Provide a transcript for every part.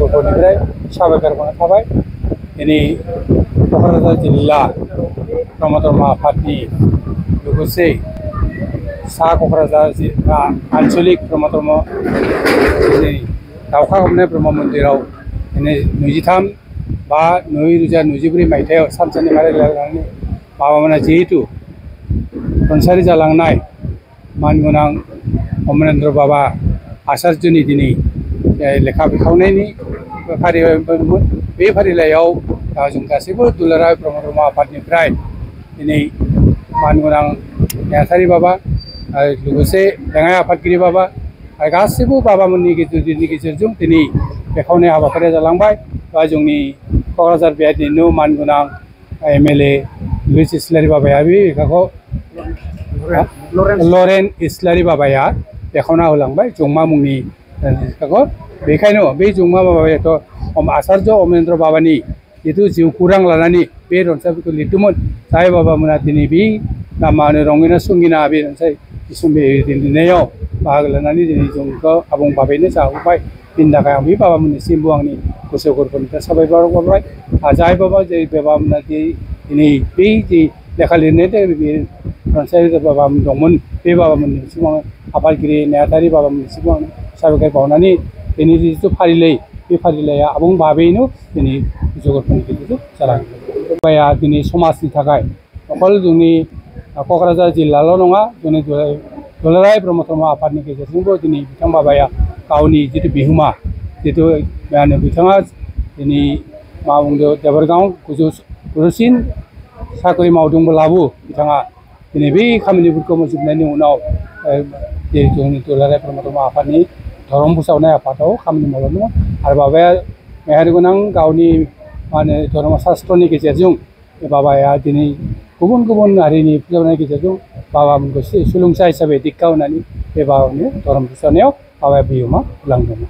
गथ'निफ्राय साबायखर थाबाय दिनै क'क्राझार जिल्ला ब्रह्म धर्म आफादनि लोगोसे सा क'क्राझार आन्चलिक ब्रह्म धर्म दावखा हमनाय ब्रह्म मन्दिराव दिनै 23/5/2024 मायथाइयाव सानसेनि फारिलाइ लानानै माबामोना जिहेतु रुंसारि जालांनाय मानगोनां अमरेन्द्र बाबा आचार्यनि दिनै लेखा बिखावनायनि फारिलाइमोन बे फारिलाइयाव जों गासैबो दुलाराय ब्रह्म धर्म आफादनिफ्राय दिनै मानगोनां नेहाथारि बाबा लोगोसे लेङाइ आफादगिरि बाबा आरो गासैबो बाबामोननि गेजेरजों दिनै बेखावनाय हाबाफारिया जालांबाय बा जोंनि क'क्राझार बिहारनिनो मानगोनां MLA लुइस इस्लारि बाबाया बे लेखाखौ लरेन इस्लारि बाबाया बेखावना होलांबाय जंमा मुंनि लेखाखौ बेखायनो बे जंमा बाबायाथ' आचार्य अमरेन्द्र बाबानि जितु जिउ खौरां लानानै बे रनसायफोरखौ लिरदोंमोन जाय बाबामोना दिनै बे मा होनो रंगिना संगिना बे रनसाय बिसम्बि लिरनायाव बाहागो लानानै दिनै जोंखौ आबुं भाबैनो जाहोबाय बिनि थाखाय आं बे बाबामोननिसिमबो आंनि गोसो गोरबोनिफ्राय साबायखर बावबाय जाय बाबामोना दिनै बै जि लेखा लिरनाय बे रनसाय बाबामोन दंमोन बे बाबामोननिसिम आं आफादगिरि नेहाथारि बाबामोननिसिम आं साबायखर बावनानै दिनै जिथु फारिलाइ बे फारिलाइया आबुं भाबैनो दिनै जगतफोरनि गेजेरजों जालाङो बाबाया दिनै समाजनि थाखाय अकल जोंनि क'क्राझार जिल्लाल' नङा जोंनि दुलाराय ब्रह्म धर्म आफादनि गेजेरजोंबो दिनै बिथां बाबाया गावनि जितु बिहोमा जितु मा होनो बिथाङा दिनै मा बुंदों देबरगाव गोजौसिन साख्रि मावदोंब्लाबो बिथाङा दिनै बै खामानिफोरखौ मावजोबनायनि उनाव जोंनि दुलाराय ब्रह्म धर्म आफादनि धर्म फोसावनाय आफादाव खामानि मावलांदोंमोन आरो बाबाया मेहेर गोनां गावनि मा होनो धर्म शास्त्रनि गेजेरजों बाबाया दिनै गुबुन गुबुन हारिनि फोसावनायनि गेजेरजों बाबामोनखौ सोलोंसा हिसाबै दिक्षा होनानै बे बाबानि धर्म फोसावनायाव बाबाया बिहोमा होलांदोंमोन।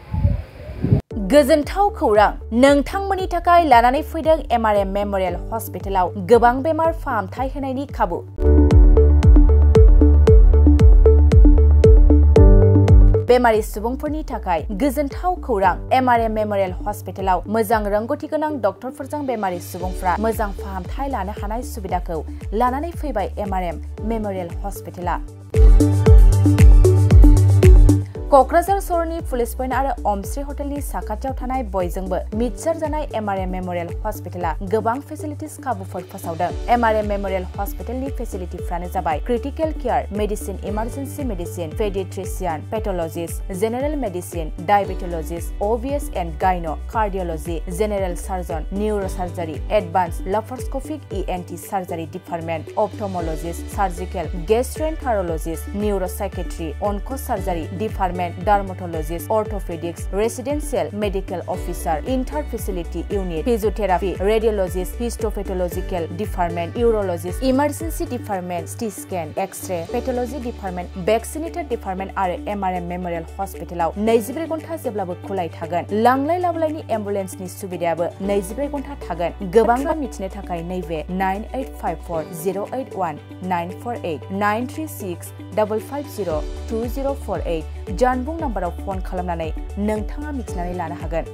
गोजोनथाव खौरां नोंथांमोननि थाखाय लानानै फैदों MRM मेम'रियेल हस्पिटालाव गोबां बेमार फाहामथाय होनायनि खाबु। बेमारि सुबुंफोरनि थाखाय गोजोनथाव खौरां MRM मेम'रियेल हस्पिटालाव मोजां रोंगौथि गोनां डक्टरफोरजों बेमारि सुबुंफ्रा मोजां फाहामथाय लानो हानाय सुबिदाखौ लानानै फैबाय MRM मेम'रियेल हस्पिटाला। क'क्राझार सहरनि पुलिस पइन्ट आरो अमश्री हटेलनि साखाथियाव थानाय बयजोंबो मिथिसार जानाय MRM मेम'रियेल हस्पिटाला गोबां फेसिलिटिस खाबुफोर फोसावदों। MRM मेम'रियेल हस्पिटालनि फेसिलिटिफ्रानो जाबाय critical care, medicine, emergency medicine, pediatrician, pathologist, general medicine, diabetologist, OBS and gynae, cardiology, general surgeon, neurosurgery, advance laparoscopic ENT surgery department, ophthalmologist, surgical, gastroenterologist, neuropsychiatry, onco surgery department, dermatologist, orthopaedics, residential medical officer, inter facility unit, physiotherapy, radiologist, histopathological department, urologist, emergency department, CT scan, x-ray, pathology department, vaccinator department आरो MRM memorial हस्पिटालाव 24 घन्टा जेब्लाबो खुलाय थागोन। लांलाय लाबोलायनि एम्बुलेन्सनि सुबिदायाबो 24 घन्टा थागोन। गोबां मिथिनो थाखाय नैबे 9854081948 93655020048 जानबुं नाम्बाराव फन खालामनानै नोंथाङा मिथिनानै लानो हागोन।